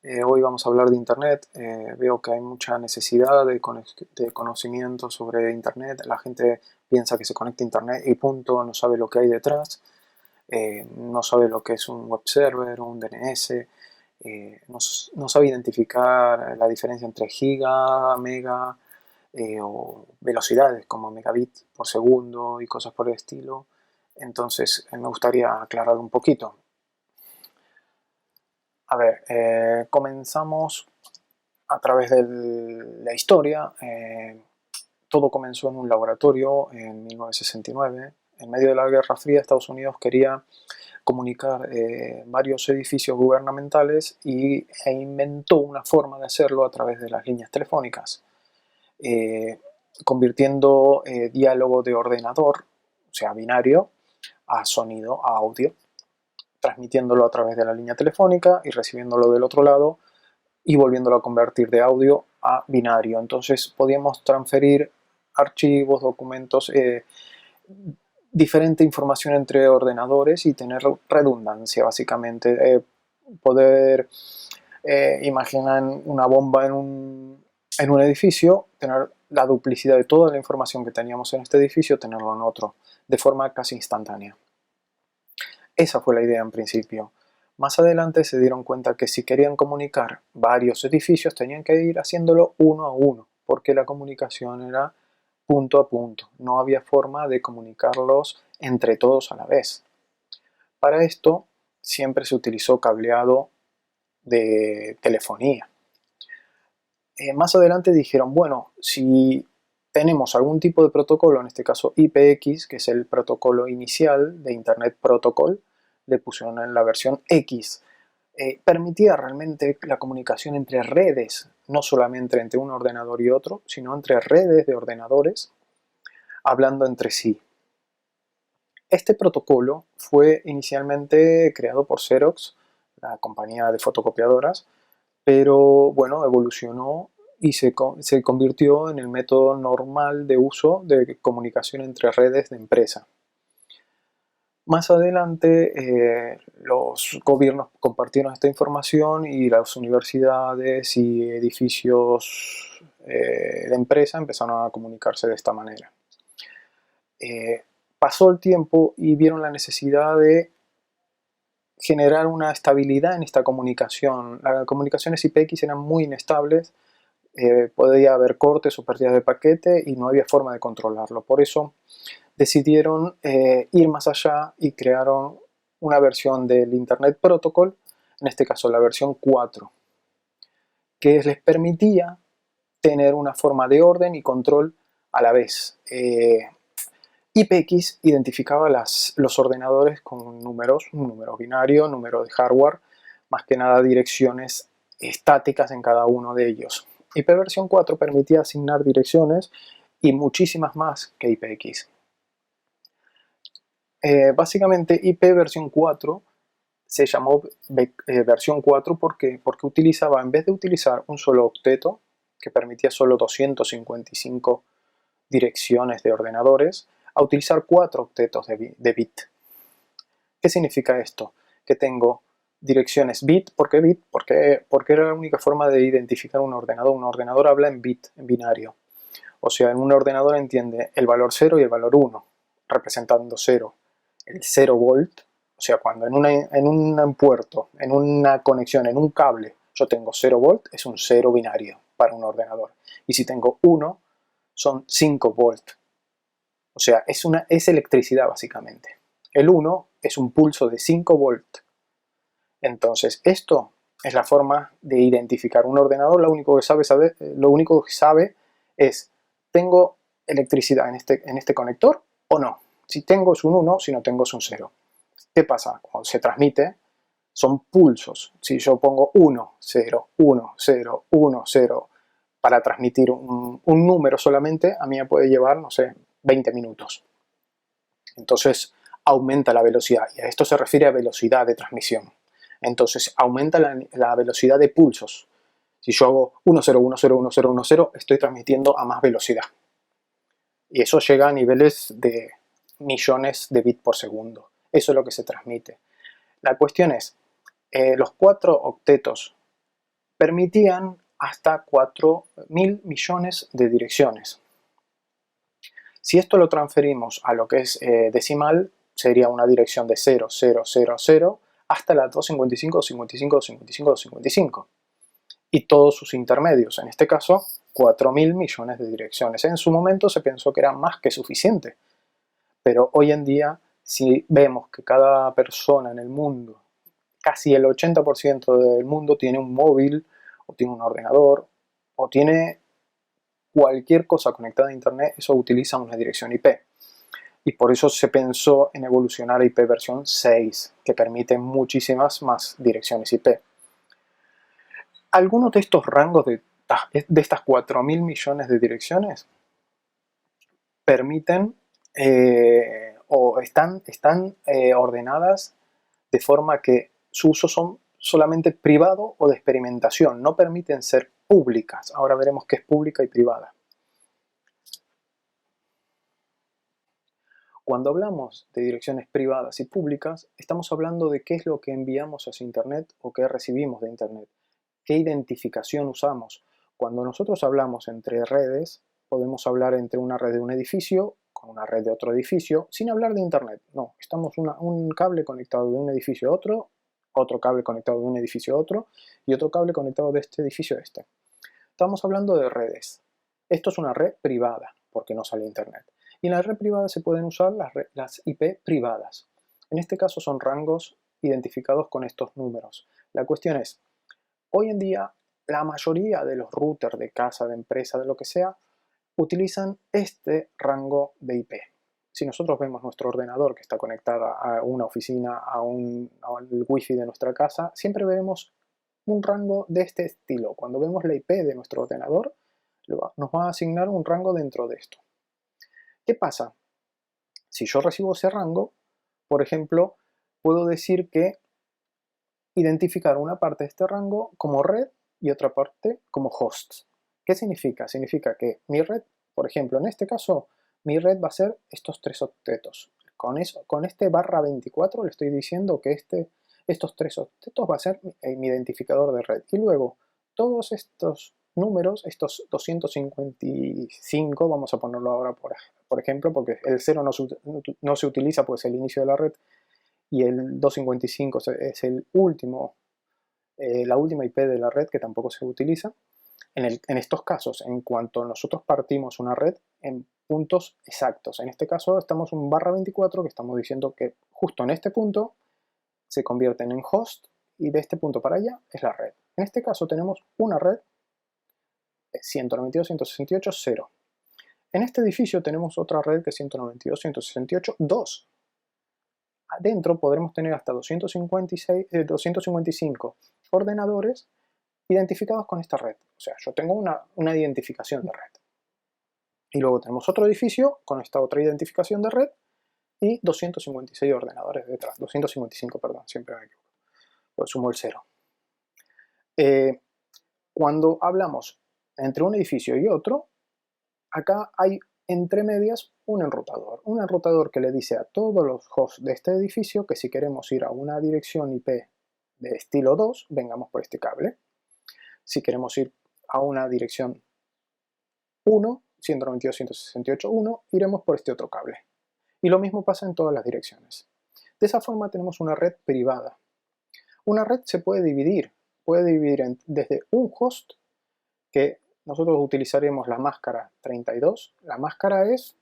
Hoy vamos a hablar de Internet. Veo que hay mucha necesidad de conocimiento sobre Internet. La gente piensa que se conecta a Internet y punto, no sabe lo que hay detrás. No sabe lo que es un web server, un DNS. No sabe identificar la diferencia entre giga, mega o velocidades como megabit por segundo y cosas por el estilo. Entonces me gustaría aclarar un poquito. A ver, comenzamos a través de la historia. Todo comenzó en un laboratorio en 1969. En medio de la Guerra Fría, Estados Unidos quería comunicar varios edificios gubernamentales e inventó una forma de hacerlo a través de las líneas telefónicas, eh, convirtiendo diálogo de ordenador, o sea, binario, a sonido, a audio, transmitiéndolo a través de la línea telefónica y recibiéndolo del otro lado y volviéndolo a convertir de audio a binario. Entonces podíamos transferir archivos, documentos, diferente información entre ordenadores y tener redundancia, básicamente. Poder imaginar una bomba en un edificio, tener la duplicidad de toda la información que teníamos en este edificio, tenerlo en otro, de forma casi instantánea. Esa fue la idea en principio. Más adelante se dieron cuenta que si querían comunicar varios edificios tenían que ir haciéndolo uno a uno, porque la comunicación era punto a punto. No había forma de comunicarlos entre todos a la vez. Para esto siempre se utilizó cableado de telefonía. Más adelante dijeron, bueno, si tenemos algún tipo de protocolo, en este caso IPX, que es el protocolo inicial de Internet Protocol, le pusieron en la versión X. Permitía realmente la comunicación entre redes, no solamente entre un ordenador y otro, sino entre redes de ordenadores hablando entre sí. Este protocolo fue inicialmente creado por Xerox, la compañía de fotocopiadoras, pero bueno, evolucionó y se convirtió en el método normal de uso de comunicación entre redes de empresa. Más adelante los gobiernos compartieron esta información y las universidades y edificios de empresa empezaron a comunicarse de esta manera. Pasó el tiempo y vieron la necesidad de generar una estabilidad en esta comunicación. Las comunicaciones IPX eran muy inestables, podía haber cortes o pérdidas de paquete y no había forma de controlarlo. Por eso decidieron ir más allá y crearon una versión del Internet Protocol, en este caso la versión 4, que les permitía tener una forma de orden y control a la vez. IPX identificaba los ordenadores con números, un número binario, número de hardware, más que nada direcciones estáticas en cada uno de ellos. IP versión 4 permitía asignar direcciones y muchísimas más que IPX. Básicamente IP versión 4 se llamó versión 4 porque utilizaba, en vez de utilizar un solo octeto, que permitía solo 255 direcciones de ordenadores, a utilizar 4 octetos de bit. ¿Qué significa esto? Que tengo direcciones bit. ¿Por qué bit? Porque era la única forma de identificar un ordenador. Un ordenador habla en bit, en binario. O sea, en un ordenador entiende el valor 0 y el valor 1, representando 0. El 0 volt, o sea, cuando en un puerto, en una conexión, en un cable, yo tengo 0 volt, es un 0 binario para un ordenador. Y si tengo 1, son 5 volt. O sea, es electricidad básicamente. El 1 es un pulso de 5 volt. Entonces, esto es la forma de identificar un ordenador. Lo único que sabe es, ¿tengo electricidad en este conector o no? Si tengo es un 1, si no tengo es un 0. ¿Qué pasa? Cuando se transmite, son pulsos. Si yo pongo 1, 0, 1, 0, 1, 0 para transmitir un número solamente, a mí me puede llevar, no sé, 20 minutos. Entonces aumenta la velocidad, y a esto se refiere a velocidad de transmisión. Entonces aumenta la velocidad de pulsos. Si yo hago 1, 0, 1, 0, 1, 0, 1, 0, estoy transmitiendo a más velocidad. Y eso llega a niveles de millones de bits por segundo. Eso es lo que se transmite. La cuestión es, los 4 octetos permitían hasta 4.000 millones de direcciones. Si esto lo transferimos a lo que es decimal, sería una dirección de 0, 0, 0, 0 hasta la 255, 255, 255, 255. Y todos sus intermedios, en este caso 4.000 millones de direcciones. En su momento se pensó que era más que suficiente, pero hoy en día, si vemos que cada persona en el mundo, casi el 80% del mundo tiene un móvil, o tiene un ordenador, o tiene cualquier cosa conectada a internet, eso utiliza una dirección IP. Y por eso se pensó en evolucionar a IP versión 6, que permite muchísimas más direcciones IP. Algunos de estos rangos de estas 4.000 millones de direcciones permiten o están ordenadas de forma que su uso son solamente privado o de experimentación, no permiten ser públicas. Ahora veremos qué es pública y privada. Cuando hablamos de direcciones privadas y públicas, estamos hablando de qué es lo que enviamos hacia Internet o qué recibimos de Internet, qué identificación usamos. Cuando nosotros hablamos entre redes, podemos hablar entre una red de un edificio con una red de otro edificio, sin hablar de Internet. No, estamos un cable conectado de un edificio a otro, otro cable conectado de un edificio a otro y otro cable conectado de este edificio a este. Estamos hablando de redes. Esto es una red privada, porque no sale Internet. Y en la red privada se pueden usar las IP privadas. En este caso son rangos identificados con estos números. La cuestión es, hoy en día la mayoría de los routers de casa, de empresa, de lo que sea, utilizan este rango de IP. Si nosotros vemos nuestro ordenador que está conectado a una oficina, al wifi de nuestra casa, siempre veremos un rango de este estilo. Cuando vemos la IP de nuestro ordenador, nos va a asignar un rango dentro de esto. ¿Qué pasa? Si yo recibo ese rango, por ejemplo, puedo decir que identificar una parte de este rango como red y otra parte como host. ¿Qué significa? Significa que mi red, por ejemplo, en este caso, mi red va a ser estos 3 octetos. Con este /24 le estoy diciendo que estos 3 octetos va a ser mi identificador de red. Y luego, todos estos números, estos 255, vamos a ponerlo ahora por ejemplo, porque el 0 no se utiliza, pues es el inicio de la red, y el 255 es el último, la última IP de la red que tampoco se utiliza. En estos casos, en cuanto nosotros partimos una red en puntos exactos, en este caso estamos un /24 que estamos diciendo que justo en este punto se convierten en host y de este punto para allá es la red. En este caso tenemos una red 192.168.0. En este edificio tenemos otra red que es 192.168.2. Adentro podremos tener hasta 255 ordenadores identificados con esta red. O sea, yo tengo una identificación de red. Y luego tenemos otro edificio con esta otra identificación de red y 256 ordenadores detrás. 255, perdón, siempre me equivoco. Pues sumo el 0. Cuando hablamos entre un edificio y otro, acá hay entre medias un enrutador que le dice a todos los hosts de este edificio que si queremos ir a una dirección IP de estilo 2, vengamos por este cable. Si queremos ir a una dirección 1, 192.168.1, iremos por este otro cable. Y lo mismo pasa en todas las direcciones. De esa forma tenemos una red privada. Una red se puede dividir desde un host, que nosotros utilizaremos la máscara 32. La máscara es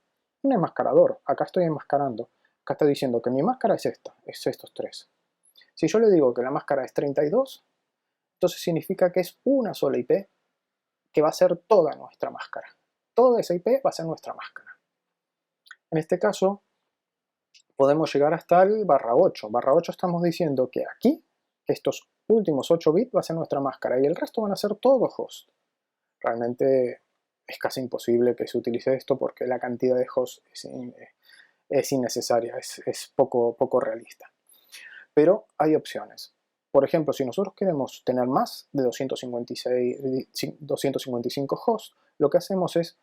un enmascarador. Acá estoy enmascarando. Acá está diciendo que mi máscara es esta, es estos 3. Si yo le digo que la máscara es 32, entonces significa que es una sola IP que va a ser toda nuestra máscara. Toda esa IP va a ser nuestra máscara. En este caso, podemos llegar hasta el /8. /8 estamos diciendo que aquí, estos últimos 8 bits va a ser nuestra máscara y el resto van a ser todos hosts. Realmente es casi imposible que se utilice esto porque la cantidad de hosts es innecesaria, es poco realista. Pero hay opciones. Por ejemplo, si nosotros queremos tener más de 255 hosts, lo que hacemos es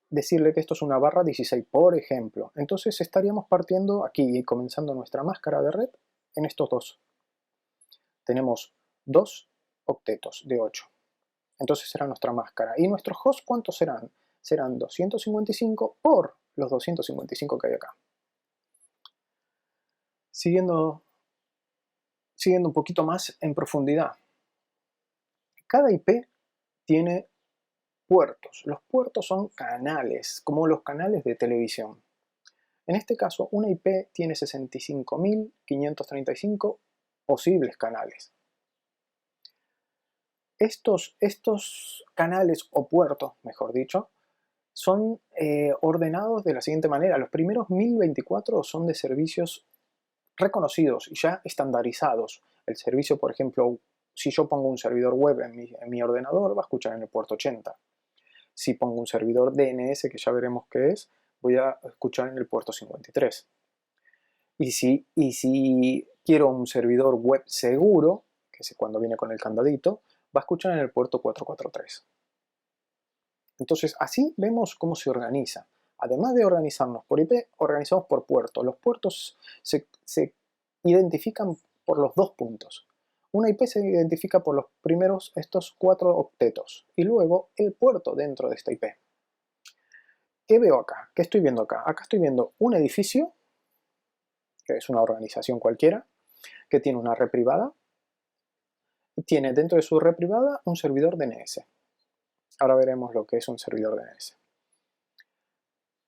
decirle que esto es una /16, por ejemplo. Entonces estaríamos partiendo aquí y comenzando nuestra máscara de red en estos dos. Tenemos 2 octetos de 8. Entonces será nuestra máscara. ¿Y nuestros hosts cuántos serán? Serán 255 por los 255 que hay acá. Siguiendo un poquito más en profundidad. Cada IP tiene puertos. Los puertos son canales, como los canales de televisión. En este caso, una IP tiene 65.535 posibles canales. Estos canales o puertos, mejor dicho, son ordenados de la siguiente manera. Los primeros 1024 son de servicios reconocidos y ya estandarizados. El servicio, por ejemplo, si yo pongo un servidor web en mi ordenador, va a escuchar en el puerto 80. Si pongo un servidor DNS, que ya veremos qué es, voy a escuchar en el puerto 53. Y si quiero un servidor web seguro, que es cuando viene con el candadito, va a escuchar en el puerto 443. Entonces, así vemos cómo se organiza. Además de organizarnos por IP, organizamos por puerto. Los puertos se identifican por los dos puntos. Una IP se identifica por los primeros estos 4 octetos y luego el puerto dentro de esta IP. ¿Qué veo acá? ¿Qué estoy viendo acá? Acá estoy viendo un edificio, que es una organización cualquiera, que tiene una red privada y tiene dentro de su red privada un servidor DNS. Ahora veremos lo que es un servidor DNS.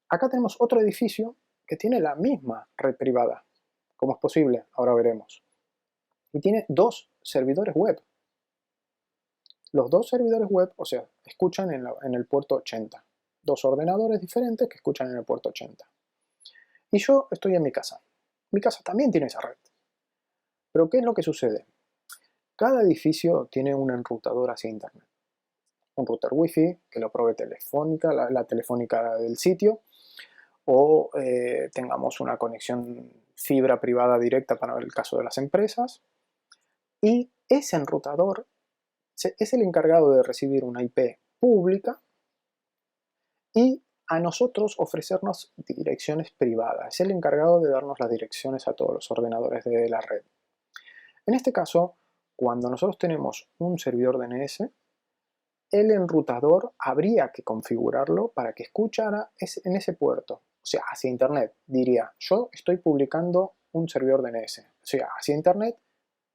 Acá tenemos otro edificio que tiene la misma red privada. ¿Cómo es posible? Ahora veremos. Y tiene 2 servidores web. Los 2 servidores web, o sea, escuchan en el puerto 80. 2 ordenadores diferentes que escuchan en el puerto 80. Y yo estoy en mi casa. Mi casa también tiene esa red. Pero ¿qué es lo que sucede? Cada edificio tiene un enrutador hacia internet. Un router wifi que lo provee Telefónica, la telefónica del sitio, o tengamos una conexión fibra privada directa para el caso de las empresas. Y ese enrutador es el encargado de recibir una IP pública y a nosotros ofrecernos direcciones privadas. Es el encargado de darnos las direcciones a todos los ordenadores de la red. En este caso, cuando nosotros tenemos un servidor DNS, el enrutador habría que configurarlo para que escuchara en ese puerto. O sea, hacia internet. Diría, yo estoy publicando un servidor DNS. O sea, hacia internet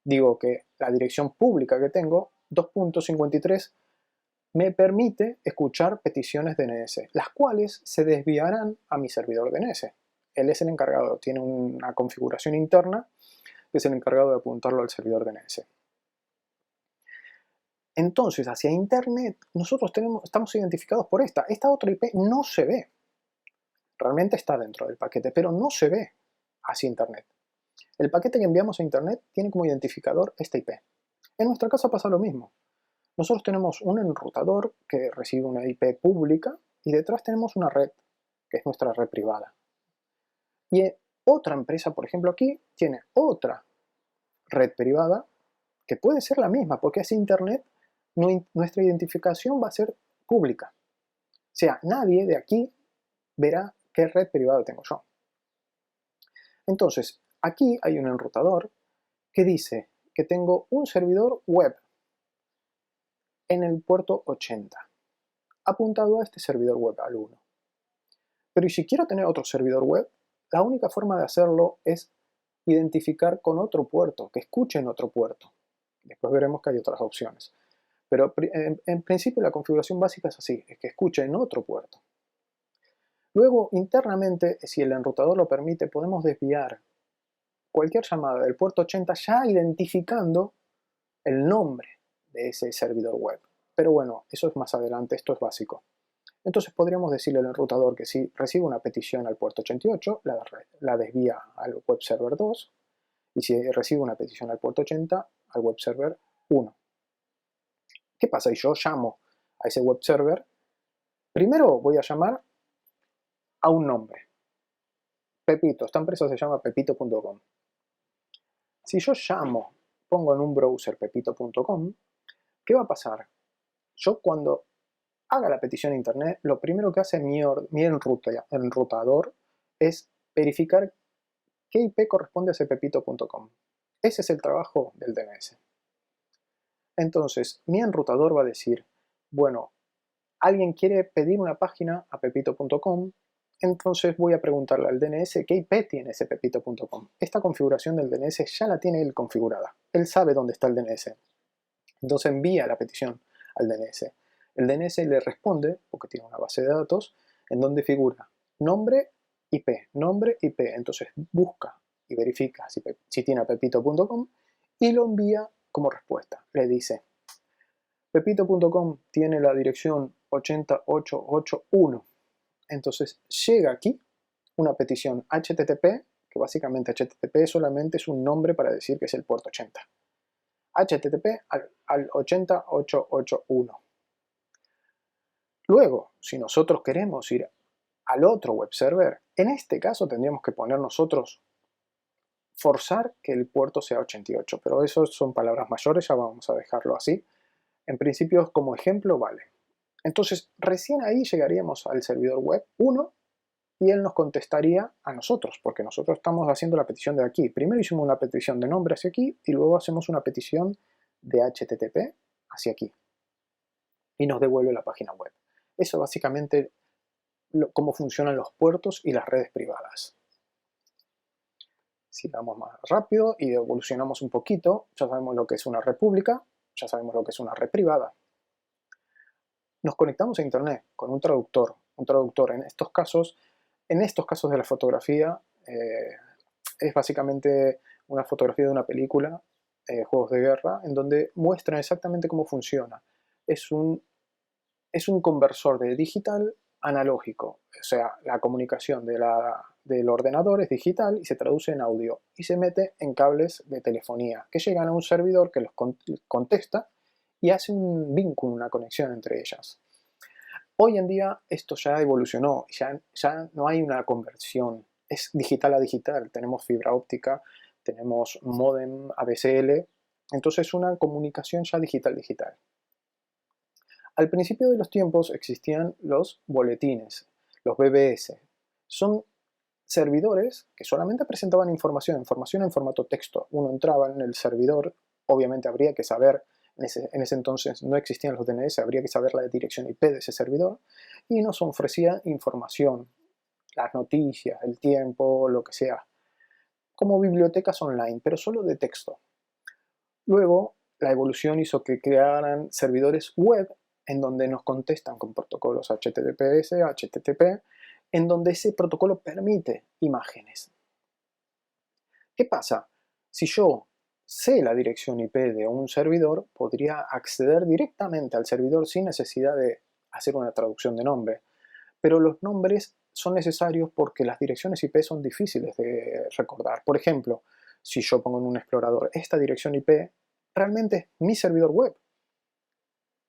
digo que la dirección pública que tengo, 2.53, me permite escuchar peticiones DNS, las cuales se desviarán a mi servidor DNS. Él es el encargado, tiene una configuración interna que es el encargado de apuntarlo al servidor DNS. Entonces, hacia internet, nosotros estamos identificados por esta. Esta otra IP no se ve. Realmente está dentro del paquete, pero no se ve hacia internet. El paquete que enviamos a internet tiene como identificador esta IP. En nuestra caso pasa lo mismo. Nosotros tenemos un enrutador que recibe una IP pública y detrás tenemos una red, que es nuestra red privada. Y otra empresa, por ejemplo aquí, tiene otra red privada que puede ser la misma, porque hacia internet nuestra identificación va a ser pública. O sea, nadie de aquí verá qué red privada tengo yo. Entonces, aquí hay un enrutador que dice que tengo un servidor web en el puerto 80, apuntado a este servidor web al 1. Pero ¿y si quiero tener otro servidor web? La única forma de hacerlo es identificar con otro puerto, que escuche en otro puerto. Después veremos que hay otras opciones. Pero en principio la configuración básica es así, es que escuche en otro puerto. Luego, internamente, si el enrutador lo permite, podemos desviar cualquier llamada del puerto 80 ya identificando el nombre de ese servidor web. Pero bueno, eso es más adelante, esto es básico. Entonces podríamos decirle al enrutador que si recibe una petición al puerto 88, la desvía al web server 2, y si recibe una petición al puerto 80, al web server 1. ¿Qué pasa? Y yo llamo a ese web server. Primero voy a llamar a un nombre. Pepito, esta empresa se llama pepito.com. Si yo pongo en un browser pepito.com, ¿qué va a pasar? Yo cuando haga la petición a internet, lo primero que hace mi enrutador es verificar qué IP corresponde a ese pepito.com. Ese es el trabajo del DNS. Entonces, mi enrutador va a decir, Bueno, alguien quiere pedir una página a pepito.com, entonces voy a preguntarle al DNS qué IP tiene ese pepito.com. Esta configuración del DNS ya la tiene él configurada. Él sabe dónde está el DNS. Entonces envía la petición al DNS. El DNS le responde, porque tiene una base de datos, en donde figura nombre, IP, nombre, IP. Entonces busca y verifica si tiene a pepito.com y lo envía como respuesta. Le dice, pepito.com tiene la dirección 80881. Entonces llega aquí una petición HTTP, que básicamente HTTP solamente es un nombre para decir que es el puerto 80. HTTP al 80881. Luego, si nosotros queremos ir al otro web server, en este caso tendríamos que poner nosotros, forzar que el puerto sea 88, pero eso son palabras mayores, ya vamos a dejarlo así. En principio, como ejemplo, vale. Entonces, recién ahí llegaríamos al servidor web 1 y él nos contestaría a nosotros, porque nosotros estamos haciendo la petición de aquí. Primero hicimos una petición de nombre hacia aquí y luego hacemos una petición de HTTP hacia aquí. Y nos devuelve la página web. Eso básicamente cómo funcionan los puertos y las redes privadas. Sigamos más rápido y evolucionamos un poquito. Ya sabemos lo que es una red pública, ya sabemos lo que es una red privada. Nos conectamos a internet con un traductor. Un traductor en estos casos de la fotografía, es básicamente una fotografía de una película, Juegos de Guerra, en donde muestran exactamente cómo funciona. Es un conversor de digital analógico, o sea, la comunicación del ordenador es digital y se traduce en audio y se mete en cables de telefonía que llegan a un servidor que los contesta y hace un vínculo, una conexión entre ellas. Hoy en día esto ya evolucionó, ya no hay una conversión, es digital a digital, tenemos fibra óptica, tenemos módem ADSL, entonces es una comunicación ya digital. Al principio de los tiempos existían los boletines, los BBS. Son servidores que solamente presentaban información en formato texto. Uno entraba en el servidor, obviamente habría que saber, en ese entonces no existían los DNS, habría que saber la dirección IP de ese servidor, y nos ofrecía información, las noticias, el tiempo, lo que sea, como bibliotecas online, pero solo de texto. Luego, la evolución hizo que crearan servidores web en donde nos contestan con protocolos HTTPS, HTTP, en donde ese protocolo permite imágenes. ¿Qué pasa? Si yo sé la dirección IP de un servidor, podría acceder directamente al servidor sin necesidad de hacer una traducción de nombre. Pero los nombres son necesarios porque las direcciones IP son difíciles de recordar. Por ejemplo, si yo pongo en un explorador esta dirección IP, realmente es mi servidor web,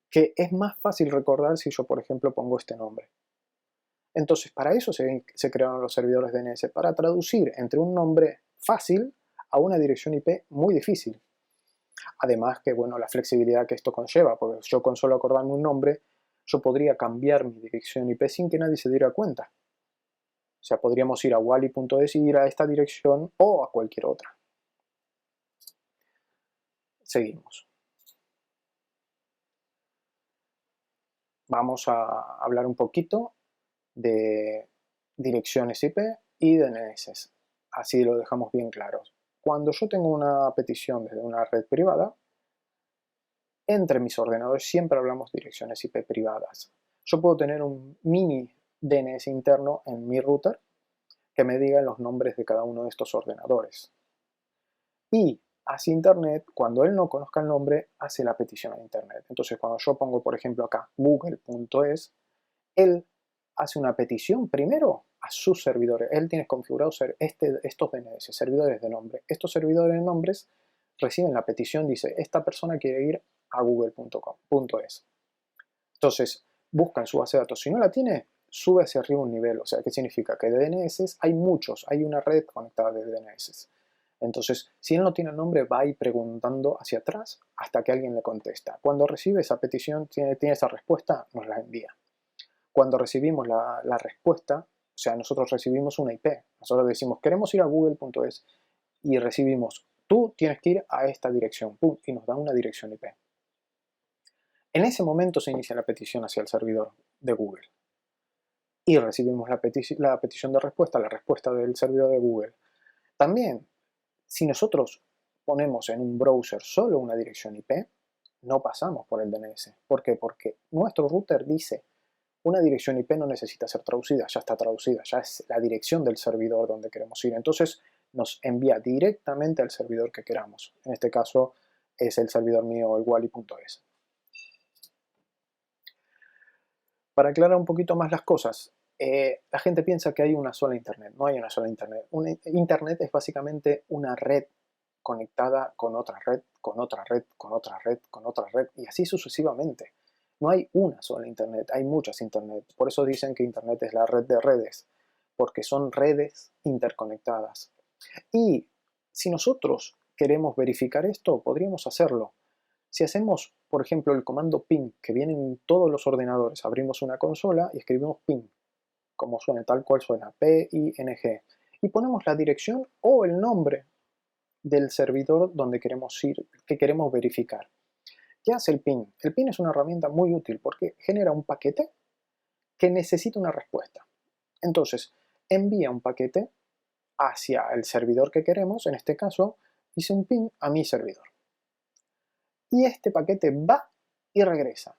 que es más fácil recordar si yo, por ejemplo, pongo este nombre. Entonces, para eso se crearon los servidores DNS, para traducir entre un nombre fácil a una dirección IP muy difícil. Además que, bueno, la flexibilidad que esto conlleva, porque yo con solo acordarme un nombre, yo podría cambiar mi dirección IP sin que nadie se diera cuenta. O sea, podríamos ir a wally.es y ir a esta dirección o a cualquier otra. Seguimos. Vamos a hablar un poquito de direcciones IP y DNS. Así lo dejamos bien claro. Cuando yo tengo una petición desde una red privada, entre mis ordenadores siempre hablamos de direcciones IP privadas. Yo puedo tener un mini DNS interno en mi router que me diga los nombres de cada uno de estos ordenadores. Y hacia Internet, cuando él no conozca el nombre, hace la petición a Internet. Entonces, cuando yo pongo, por ejemplo, acá google.es, él hace una petición primero a sus servidores. Él tiene configurados estos DNS, servidores de nombre. Estos servidores de nombres reciben la petición, dice, esta persona quiere ir a google.com.es. Entonces, busca en su base de datos. Si no la tiene, sube hacia arriba un nivel. O sea, ¿qué significa? Que de DNS hay muchos, hay una red conectada de DNS. Entonces, si él no tiene el nombre, va a ir preguntando hacia atrás hasta que alguien le contesta. Cuando recibe esa petición, tiene esa respuesta, nos la envía. Cuando recibimos la respuesta, o sea, nosotros recibimos una IP. Nosotros decimos, queremos ir a google.es y recibimos, tú tienes que ir a esta dirección, ¡pum!, y nos da una dirección IP. En ese momento se inicia la petición hacia el servidor de Google y recibimos la petición de respuesta, la respuesta del servidor de Google. También, si nosotros ponemos en un browser solo una dirección IP, no pasamos por el DNS. ¿Por qué? Porque nuestro router dice, una dirección IP no necesita ser traducida, ya está traducida, ya es la dirección del servidor donde queremos ir. Entonces nos envía directamente al servidor que queramos. En este caso es el servidor mío, el wally.es. Para aclarar un poquito más las cosas, la gente piensa que hay una sola Internet. No hay una sola Internet. Internet es básicamente una red conectada con otra red, con otra red, con otra red, con otra red, y así sucesivamente. No hay una sola Internet, hay muchas Internet. Por eso dicen que Internet es la red de redes, porque son redes interconectadas. Y si nosotros queremos verificar esto, podríamos hacerlo. Si hacemos, por ejemplo, el comando ping, que viene en todos los ordenadores, abrimos una consola y escribimos ping, como suena, tal cual suena, P-I-N-G, y ponemos la dirección o el nombre del servidor donde queremos ir, que queremos verificar. ¿Qué hace el ping? El ping es una herramienta muy útil porque genera un paquete que necesita una respuesta. Entonces, envía un paquete hacia el servidor que queremos, en este caso, hice un ping a mi servidor. Y este paquete va y regresa.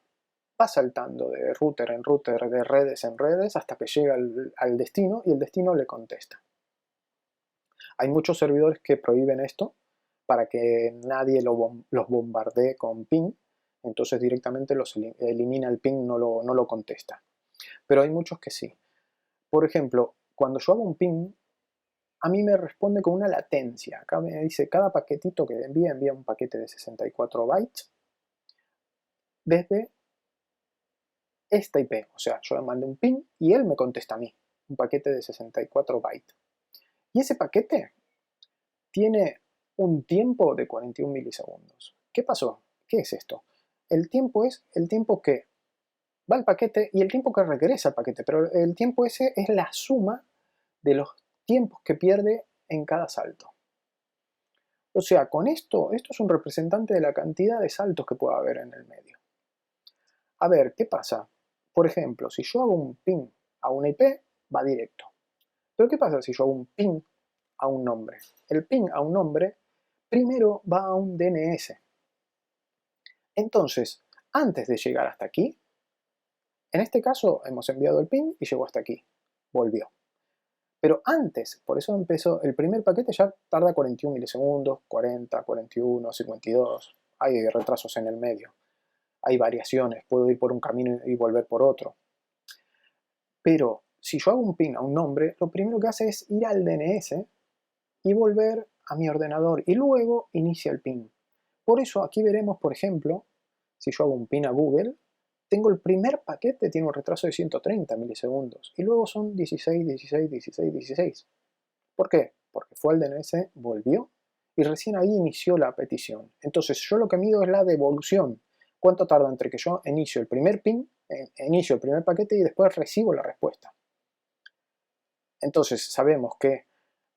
Va saltando de router en router, de redes en redes, hasta que llega al destino y el destino le contesta. Hay muchos servidores que prohíben esto para que nadie los bombardee con ping, entonces directamente los elimina el ping, no lo contesta. Pero hay muchos que sí. Por ejemplo, cuando yo hago un ping, a mí me responde con una latencia. Acá me dice, cada paquetito que envía un paquete de 64 bytes desde esta IP. O sea, yo le mando un ping y él me contesta a mí, un paquete de 64 bytes. Y ese paquete tiene un tiempo de 41 milisegundos. ¿Qué pasó? ¿Qué es esto? El tiempo es el tiempo que va el paquete y el tiempo que regresa el paquete, pero el tiempo ese es la suma de los tiempos que pierde en cada salto. O sea, con esto es un representante de la cantidad de saltos que pueda haber en el medio. A ver, ¿qué pasa? Por ejemplo, si yo hago un ping a una IP, va directo. Pero ¿qué pasa si yo hago un ping a un nombre? El ping a un nombre primero va a un DNS. Entonces, antes de llegar hasta aquí, en este caso hemos enviado el ping y llegó hasta aquí, volvió. Pero antes, por eso empezó, el primer paquete ya tarda 41 milisegundos, 40, 41, 52, hay retrasos en el medio, hay variaciones, puedo ir por un camino y volver por otro. Pero si yo hago un ping a un nombre, lo primero que hace es ir al DNS y volver a mi ordenador y luego inicia el ping. Por eso aquí veremos, por ejemplo, si yo hago un ping a Google, tengo el primer paquete, tiene un retraso de 130 milisegundos y luego son 16, 16, 16, 16. ¿Por qué? Porque fue al DNS, volvió y recién ahí inició la petición. Entonces yo lo que mido es la devolución. ¿Cuánto tarda entre que yo inicio el primer ping, inicio el primer paquete y después recibo la respuesta? Entonces sabemos que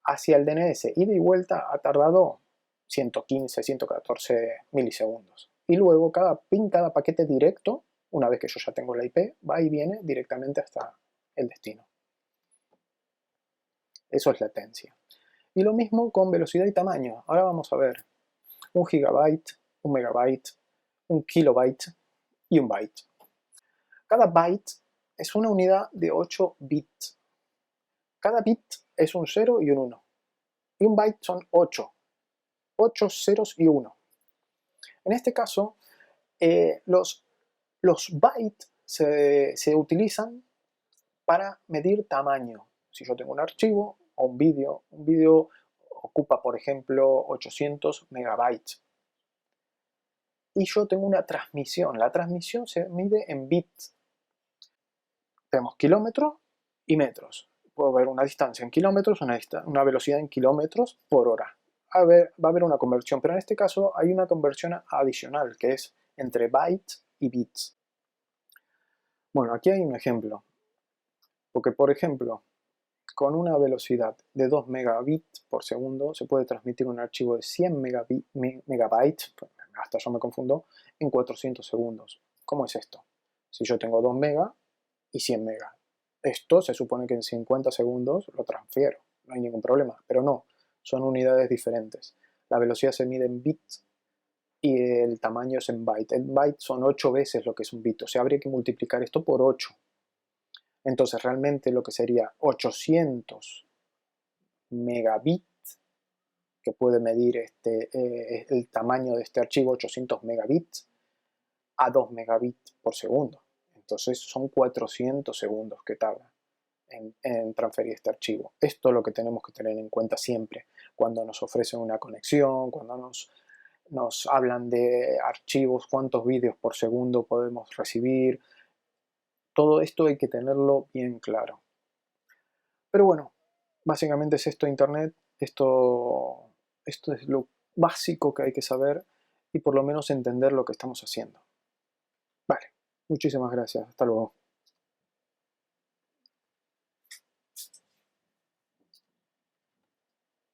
hacia el DNS ida y vuelta ha tardado 115, 114 milisegundos. Y luego cada ping, cada paquete directo, una vez que yo ya tengo la IP, va y viene directamente hasta el destino. Eso es latencia. Y lo mismo con velocidad y tamaño. Ahora vamos a ver 1 gigabyte, 1 megabyte, 1 kilobyte y 1 byte. Cada byte es una unidad de 8 bits. Cada bit es un 0 y un 1. Y un byte son 8. 8 ceros y 1. En este caso, los bytes se utilizan para medir tamaño. Si yo tengo un archivo o un vídeo ocupa, por ejemplo, 800 megabytes. Y yo tengo una transmisión. La transmisión se mide en bits. Tenemos kilómetros y metros. Puedo ver una distancia en kilómetros, una velocidad en kilómetros por hora. Va a haber una conversión, pero en este caso hay una conversión adicional, que es entre bytes y bits. Bueno, aquí hay un ejemplo. Porque, por ejemplo, con una velocidad de 2 megabits por segundo se puede transmitir un archivo de 100 megabytes, hasta yo me confundo, en 400 segundos. ¿Cómo es esto? Si yo tengo 2 megas y 100 megas, esto se supone que en 50 segundos lo transfiero, no hay ningún problema, pero no, son unidades diferentes. La velocidad se mide en bits y el tamaño es en byte. El byte son 8 veces lo que es un bit, o sea, habría que multiplicar esto por 8. Entonces realmente lo que sería 800 megabits, que puede medir el tamaño de este archivo, 800 megabits, a 2 megabits por segundo. Entonces son 400 segundos que tarda en transferir este archivo. Esto es lo que tenemos que tener en cuenta siempre cuando nos ofrecen una conexión, cuando nos hablan de archivos, cuántos vídeos por segundo podemos recibir. Todo esto hay que tenerlo bien claro. Pero bueno, básicamente es esto Internet, esto es lo básico que hay que saber y por lo menos entender lo que estamos haciendo. Vale, muchísimas gracias, hasta luego.